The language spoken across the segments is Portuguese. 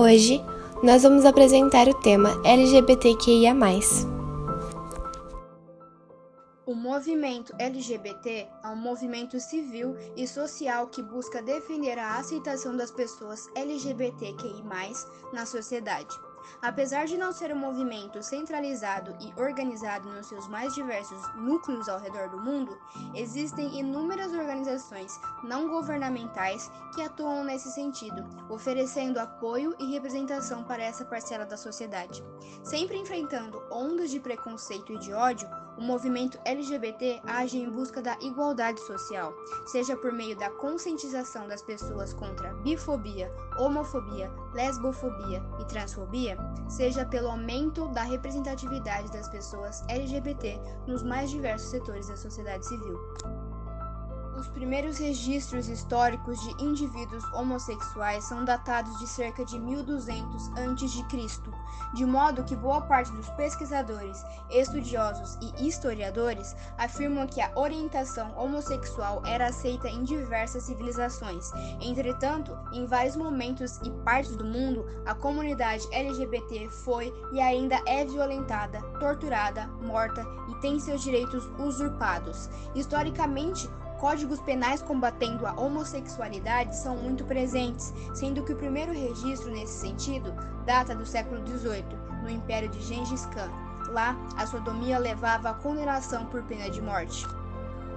Hoje, nós vamos apresentar o tema LGBTQIA+. O movimento LGBT é um movimento civil e social que busca defender a aceitação das pessoas LGBTQI+, na sociedade. Apesar de não ser um movimento centralizado e organizado nos seus mais diversos núcleos ao redor do mundo, existem inúmeras organizações não governamentais que atuam nesse sentido, oferecendo apoio e representação para essa parcela da sociedade. Sempre enfrentando ondas de preconceito e de ódio, o movimento LGBT age em busca da igualdade social, seja por meio da conscientização das pessoas contra bifobia, homofobia, lesbofobia e transfobia, seja pelo aumento da representatividade das pessoas LGBT nos mais diversos setores da sociedade civil. Os primeiros registros históricos de indivíduos homossexuais são datados de cerca de 1200 a.C., de modo que boa parte dos pesquisadores, estudiosos e historiadores afirmam que a orientação homossexual era aceita em diversas civilizações. Entretanto, em vários momentos e partes do mundo, a comunidade LGBT foi e ainda é violentada, torturada, morta e tem seus direitos usurpados. Historicamente, códigos penais combatendo a homossexualidade são muito presentes, sendo que o primeiro registro nesse sentido data do século XVIII, no Império de Gengis Khan. Lá, a sodomia levava à condenação por pena de morte.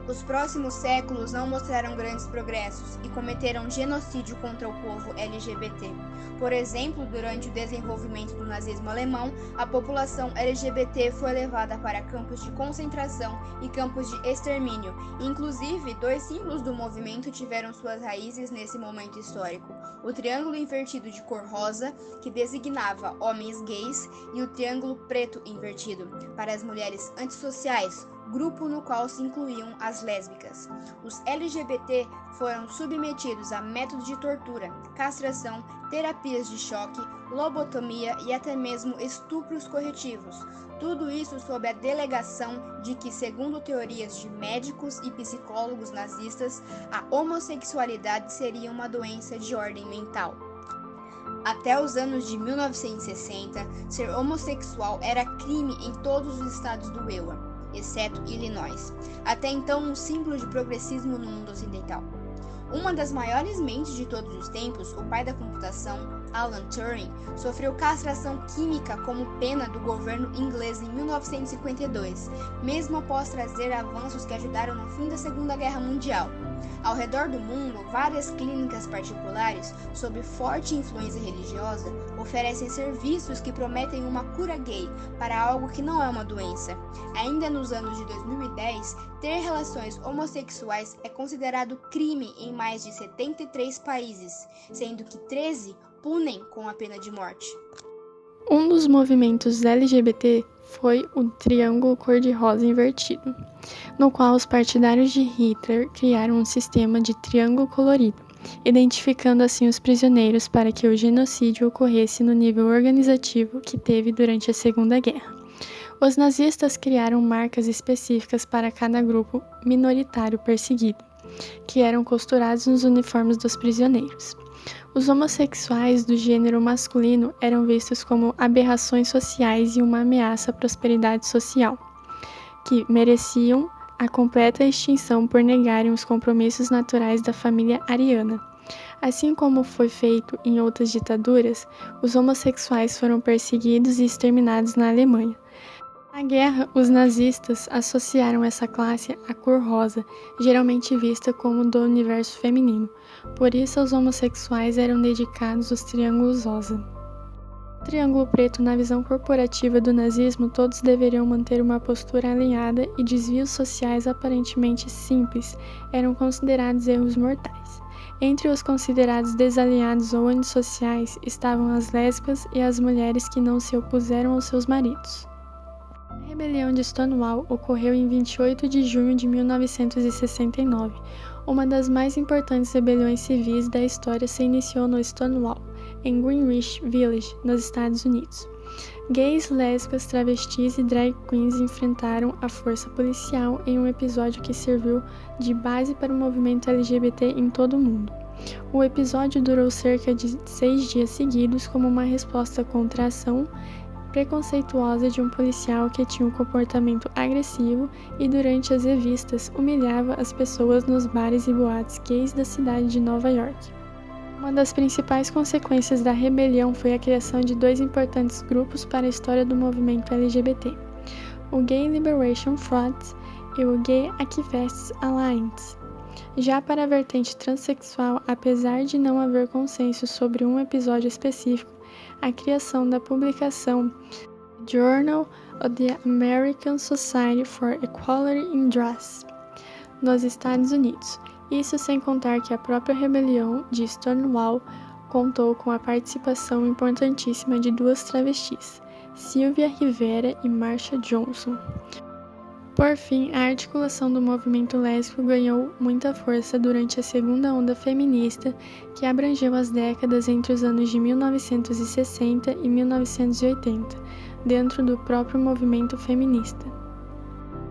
Os próximos séculos não mostraram grandes progressos e cometeram genocídio contra o povo LGBT. Por exemplo, durante o desenvolvimento do nazismo alemão, a população LGBT foi levada para campos de concentração e campos de extermínio. Inclusive, dois símbolos do movimento tiveram suas raízes nesse momento histórico: o triângulo invertido de cor rosa, que designava homens gays, e o triângulo preto invertido, para as mulheres antissociais, grupo no qual se incluíam as lésbicas. Os LGBT foram submetidos a métodos de tortura, castração, terapias de choque, lobotomia e até mesmo estupros corretivos. Tudo isso sob a delegação de que, segundo teorias de médicos e psicólogos nazistas, a homossexualidade seria uma doença de ordem mental. Até os anos de 1960, ser homossexual era crime em todos os estados do EUA, exceto Illinois, até então um símbolo de progressismo no mundo ocidental. Uma das maiores mentes de todos os tempos, o pai da computação, Alan Turing, sofreu castração química como pena do governo inglês em 1952, mesmo após trazer avanços que ajudaram no fim da Segunda Guerra Mundial. Ao redor do mundo, várias clínicas particulares, sob forte influência religiosa, oferecem serviços que prometem uma cura gay para algo que não é uma doença. Ainda nos anos de 2010, ter relações homossexuais é considerado crime em mais de 73 países, sendo que 13 punem com a pena de morte. Um dos movimentos LGBT foi o Triângulo Cor-de-Rosa Invertido, no qual os partidários de Hitler criaram um sistema de triângulo colorido, identificando assim os prisioneiros para que o genocídio ocorresse no nível organizativo que teve durante a Segunda Guerra. Os nazistas criaram marcas específicas para cada grupo minoritário perseguido, que eram costurados nos uniformes dos prisioneiros. Os homossexuais do gênero masculino eram vistos como aberrações sociais e uma ameaça à prosperidade social, que mereciam a completa extinção por negarem os compromissos naturais da família ariana. Assim como foi feito em outras ditaduras, os homossexuais foram perseguidos e exterminados na Alemanha. Na guerra, os nazistas associaram essa classe à cor rosa, geralmente vista como do universo feminino. Por isso, aos homossexuais eram dedicados os triângulos rosa. No triângulo preto, na visão corporativa do nazismo, todos deveriam manter uma postura alinhada e desvios sociais aparentemente simples eram considerados erros mortais. Entre os considerados desalinhados ou antissociais estavam as lésbicas e as mulheres que não se opuseram aos seus maridos. A rebelião de Stonewall ocorreu em 28 de junho de 1969. Uma das mais importantes rebeliões civis da história se iniciou no Stonewall, em Greenwich Village, nos Estados Unidos. Gays, lésbicas, travestis e drag queens enfrentaram a força policial em um episódio que serviu de base para o movimento LGBT em todo o mundo. O episódio durou cerca de 6 dias seguidos como uma resposta contra a ação preconceituosa de um policial que tinha um comportamento agressivo e, durante as revistas, humilhava as pessoas nos bares e boates gays da cidade de Nova York. Uma das principais consequências da rebelião foi a criação de 2 importantes grupos para a história do movimento LGBT, o Gay Liberation Front e o Gay Activists Alliance. Já para a vertente transexual, apesar de não haver consenso sobre um episódio específico, a criação da publicação Journal of the American Society for Equality in Dress, nos Estados Unidos. Isso sem contar que a própria rebelião de Stonewall contou com a participação importantíssima de 2 travestis, Sylvia Rivera e Marsha Johnson. Por fim, a articulação do movimento lésbico ganhou muita força durante a segunda onda feminista, que abrangeu as décadas entre os anos de 1960 e 1980, dentro do próprio movimento feminista.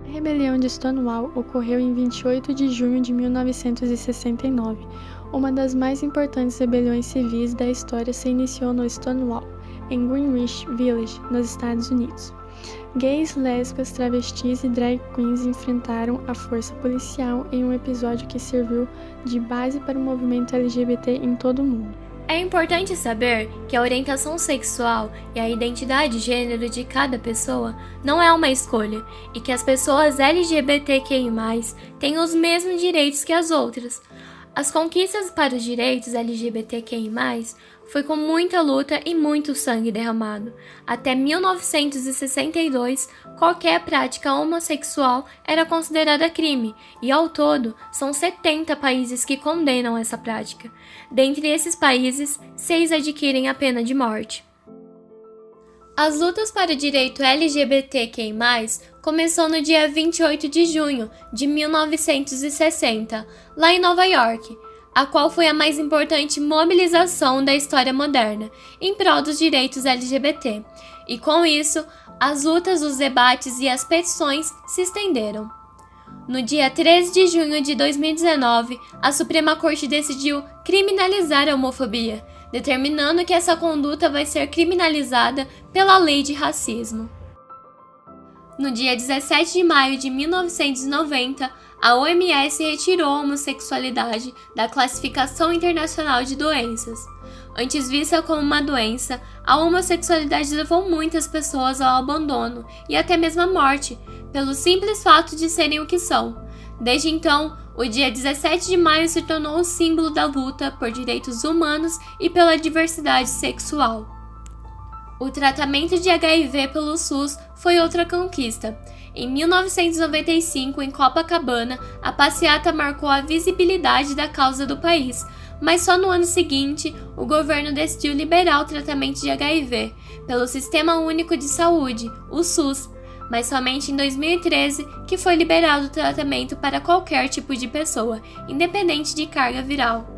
A rebelião de Stonewall ocorreu em 28 de junho de 1969. Uma das mais importantes rebeliões civis da história se iniciou no Stonewall, em Greenwich Village, nos Estados Unidos. Gays, lésbicas, travestis e drag queens enfrentaram a força policial em um episódio que serviu de base para o movimento LGBT em todo o mundo. É importante saber que a orientação sexual e a identidade de gênero de cada pessoa não é uma escolha e que as pessoas LGBTQI+, têm os mesmos direitos que as outras. As conquistas para os direitos LGBTQI+, foi com muita luta e muito sangue derramado. Até 1962, qualquer prática homossexual era considerada crime, e ao todo, são 70 países que condenam essa prática. Dentre esses países, 6 adquirem a pena de morte. As lutas para o direito LGBTQI+, começou no dia 28 de junho de 1960, lá em Nova York, a qual foi a mais importante mobilização da história moderna em prol dos direitos LGBT, e com isso, as lutas, os debates e as petições se estenderam. No dia 13 de junho de 2019, a Suprema Corte decidiu criminalizar a homofobia, determinando que essa conduta vai ser criminalizada pela Lei de Racismo. No dia 17 de maio de 1990, a OMS retirou a homossexualidade da Classificação Internacional de Doenças. Antes vista como uma doença, a homossexualidade levou muitas pessoas ao abandono e até mesmo à morte, pelo simples fato de serem o que são. Desde então, o dia 17 de maio se tornou o símbolo da luta por direitos humanos e pela diversidade sexual. O tratamento de HIV pelo SUS foi outra conquista. Em 1995, em Copacabana, a passeata marcou a visibilidade da causa do país, mas só no ano seguinte, o governo decidiu liberar o tratamento de HIV pelo Sistema Único de Saúde, o SUS, mas somente em 2013 que foi liberado o tratamento para qualquer tipo de pessoa, independente de carga viral.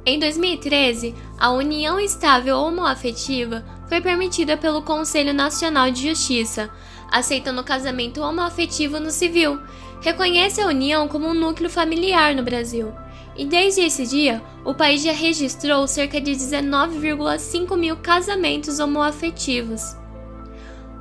Em 2013, a união estável homoafetiva foi permitida pelo Conselho Nacional de Justiça, aceitando o casamento homoafetivo no civil, reconhece a união como um núcleo familiar no Brasil. E desde esse dia, o país já registrou cerca de 19,5 mil casamentos homoafetivos.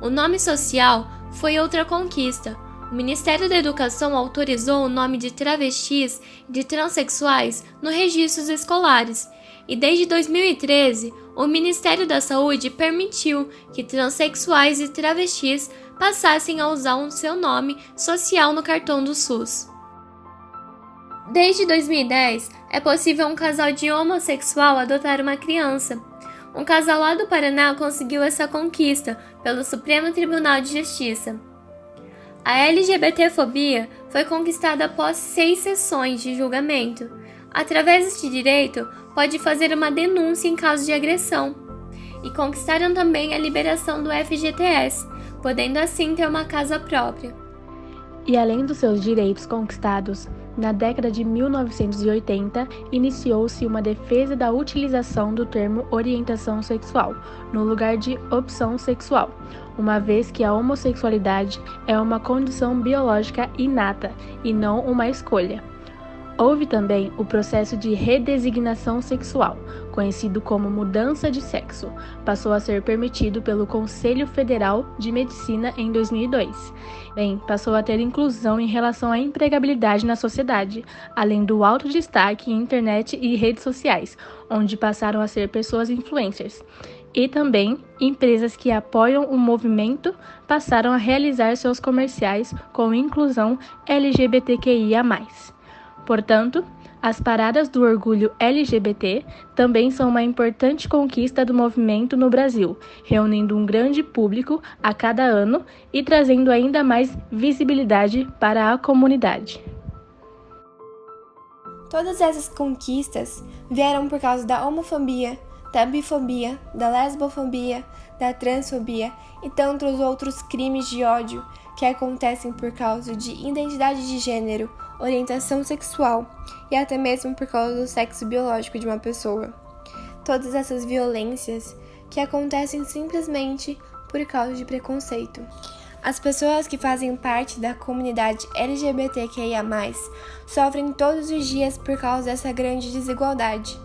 O nome social foi outra conquista. O Ministério da Educação autorizou o nome de travestis e de transexuais nos registros escolares, e desde 2013, o Ministério da Saúde permitiu que transexuais e travestis passassem a usar o seu nome social no cartão do SUS. Desde 2010, é possível um casal de homossexual adotar uma criança. Um casal lá do Paraná conseguiu essa conquista pelo Supremo Tribunal de Justiça. A LGBTfobia foi conquistada após 6 sessões de julgamento. Através deste direito, pode fazer uma denúncia em caso de agressão. E conquistaram também a liberação do FGTS, podendo assim ter uma casa própria. E além dos seus direitos conquistados, na década de 1980, iniciou-se uma defesa da utilização do termo orientação sexual, no lugar de opção sexual, uma vez que a homossexualidade é uma condição biológica inata e não uma escolha. Houve também o processo de redesignação sexual, conhecido como mudança de sexo. Passou a ser permitido pelo Conselho Federal de Medicina em 2002. Passou a ter inclusão em relação à empregabilidade na sociedade, além do alto destaque em internet e redes sociais, onde passaram a ser pessoas influencers. E também empresas que apoiam o movimento passaram a realizar seus comerciais com inclusão LGBTQIA+. Portanto, as paradas do orgulho LGBT também são uma importante conquista do movimento no Brasil, reunindo um grande público a cada ano e trazendo ainda mais visibilidade para a comunidade. Todas essas conquistas vieram por causa da homofobia, da bifobia, da lesbofobia, da transfobia e tantos outros crimes de ódio que acontecem por causa de identidade de gênero, orientação sexual e até mesmo por causa do sexo biológico de uma pessoa. Todas essas violências que acontecem simplesmente por causa de preconceito. As pessoas que fazem parte da comunidade LGBTQIA+, sofrem todos os dias por causa dessa grande desigualdade.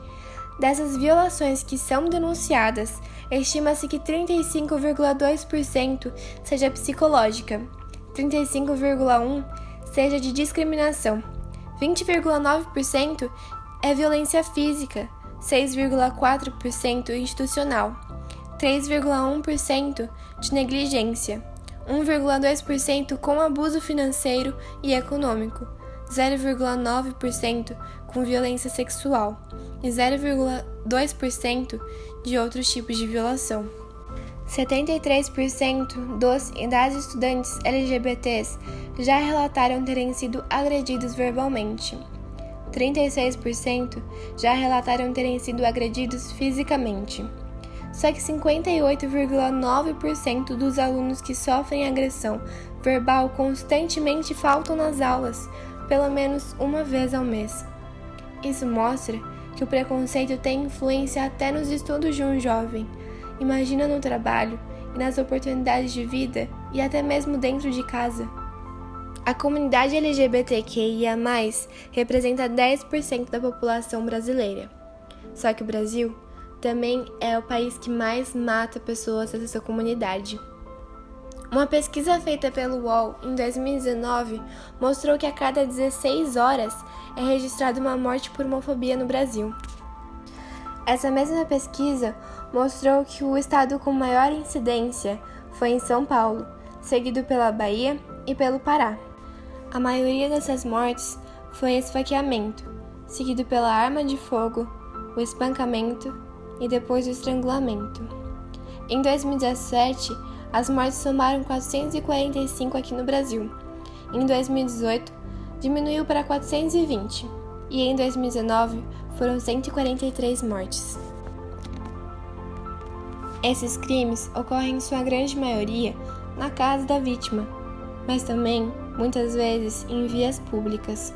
Dessas violações que são denunciadas, estima-se que 35,2% seja psicológica, 35,1% seja de discriminação, 20,9% é violência física, 6,4% institucional, 3,1% de negligência, 1,2% com abuso financeiro e econômico, 0,9% com violência sexual e 0,2% de outros tipos de violação. 73% dos e das estudantes LGBTs já relataram terem sido agredidos verbalmente. 36% já relataram terem sido agredidos fisicamente. Só que 58,9% dos alunos que sofrem agressão verbal constantemente faltam nas aulas, pelo menos uma vez ao mês. Isso mostra que o preconceito tem influência até nos estudos de um jovem. Imagina no trabalho e nas oportunidades de vida e até mesmo dentro de casa. A comunidade LGBTQIA+, representa 10% da população brasileira. Só que o Brasil também é o país que mais mata pessoas dessa comunidade. Uma pesquisa feita pelo UOL em 2019 mostrou que a cada 16 horas é registrada uma morte por homofobia no Brasil. Essa mesma pesquisa mostrou que o estado com maior incidência foi em São Paulo, seguido pela Bahia e pelo Pará. A maioria dessas mortes foi esfaqueamento, seguido pela arma de fogo, o espancamento e depois o estrangulamento. Em 2017, as mortes somaram 445 aqui no Brasil. Em 2018, diminuiu para 420 e em 2019 foram 143 mortes. Esses crimes ocorrem em sua grande maioria na casa da vítima, mas também, muitas vezes, em vias públicas.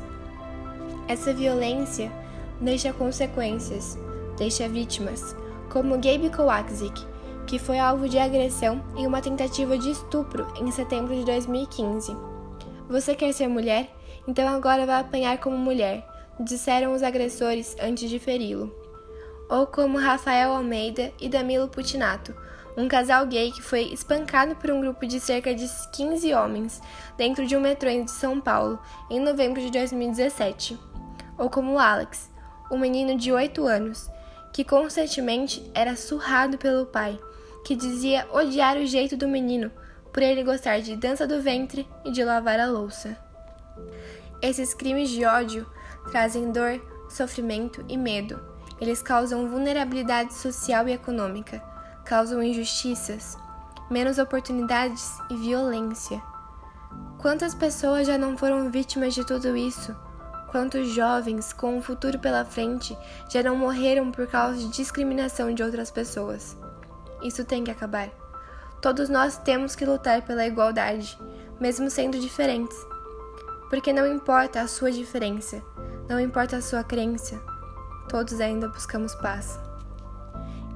Essa violência deixa consequências, deixa vítimas, como Gabe Kowaczyk, que foi alvo de agressão em uma tentativa de estupro em setembro de 2015. Você quer ser mulher? Então agora vai apanhar como mulher, disseram os agressores antes de feri-lo. Ou como Rafael Almeida e Danilo Putinato, um casal gay que foi espancado por um grupo de cerca de 15 homens dentro de um metrô de São Paulo em novembro de 2017. Ou como Alex, um menino de 8 anos, que constantemente era surrado pelo pai, que dizia odiar o jeito do menino por ele gostar de dança do ventre e de lavar a louça. Esses crimes de ódio trazem dor, sofrimento e medo. Eles causam vulnerabilidade social e econômica, causam injustiças, menos oportunidades e violência. Quantas pessoas já não foram vítimas de tudo isso? Quantos jovens com um futuro pela frente já não morreram por causa de discriminação de outras pessoas? Isso tem que acabar. Todos nós temos que lutar pela igualdade, mesmo sendo diferentes. Porque não importa a sua diferença, não importa a sua crença, todos ainda buscamos paz.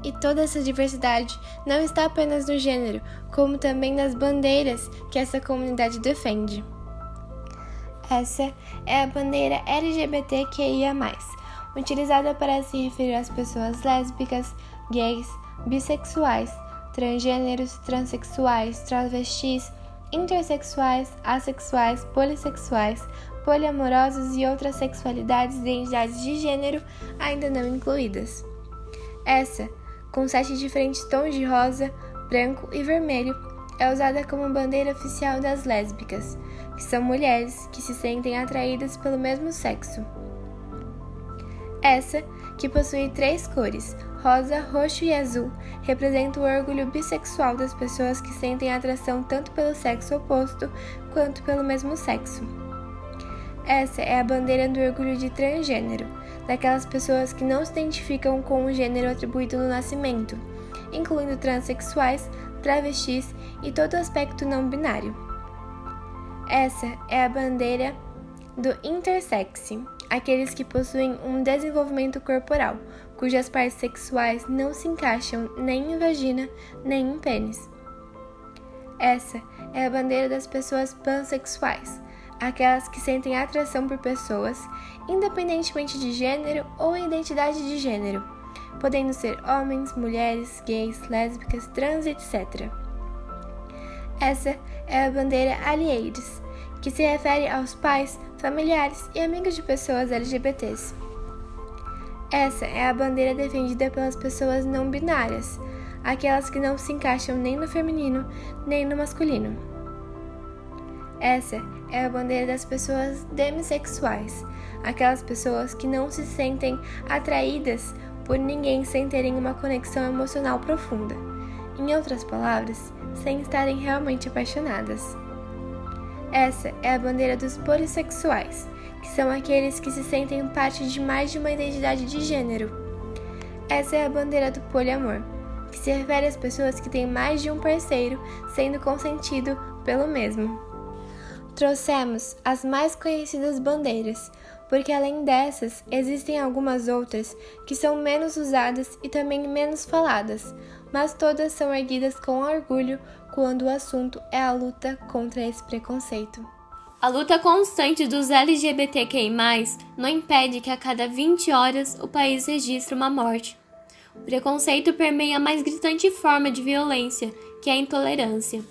E toda essa diversidade não está apenas no gênero, como também nas bandeiras que essa comunidade defende. Essa é a bandeira LGBTQIA+, utilizada para se referir às pessoas lésbicas, gays, bissexuais, transgêneros, transexuais, travestis, intersexuais, assexuais, polissexuais, poliamorosos e outras sexualidades e identidades de gênero ainda não incluídas. Essa, com 7 diferentes tons de rosa, branco e vermelho, é usada como bandeira oficial das lésbicas, que são mulheres que se sentem atraídas pelo mesmo sexo. Essa, que possui 3 cores, rosa, roxo e azul, representa o orgulho bissexual das pessoas que sentem atração tanto pelo sexo oposto quanto pelo mesmo sexo. Essa é a bandeira do orgulho de transgênero, daquelas pessoas que não se identificam com o gênero atribuído no nascimento, incluindo transexuais, travestis e todo aspecto não binário. Essa é a bandeira do intersex, aqueles que possuem um desenvolvimento corporal, cujas partes sexuais não se encaixam nem em vagina nem em pênis. Essa é a bandeira das pessoas pansexuais, aquelas que sentem atração por pessoas, independentemente de gênero ou identidade de gênero, podendo ser homens, mulheres, gays, lésbicas, trans, etc. Essa é a bandeira Alliates, que se refere aos pais, familiares e amigos de pessoas LGBTs. Essa é a bandeira defendida pelas pessoas não binárias, aquelas que não se encaixam nem no feminino nem no masculino. Essa é a bandeira das pessoas demissexuais, aquelas pessoas que não se sentem atraídas por ninguém sem terem uma conexão emocional profunda, em outras palavras, sem estarem realmente apaixonadas. Essa é a bandeira dos polissexuais, que são aqueles que se sentem parte de mais de uma identidade de gênero. Essa é a bandeira do poliamor, que se refere às pessoas que têm mais de um parceiro, sendo consentido pelo mesmo. Trouxemos as mais conhecidas bandeiras, porque além dessas, existem algumas outras que são menos usadas e também menos faladas, mas todas são erguidas com orgulho quando o assunto é a luta contra esse preconceito. A luta constante dos LGBTQI+, não impede que a cada 20 horas o país registre uma morte. O preconceito permeia a mais gritante forma de violência, que é a intolerância.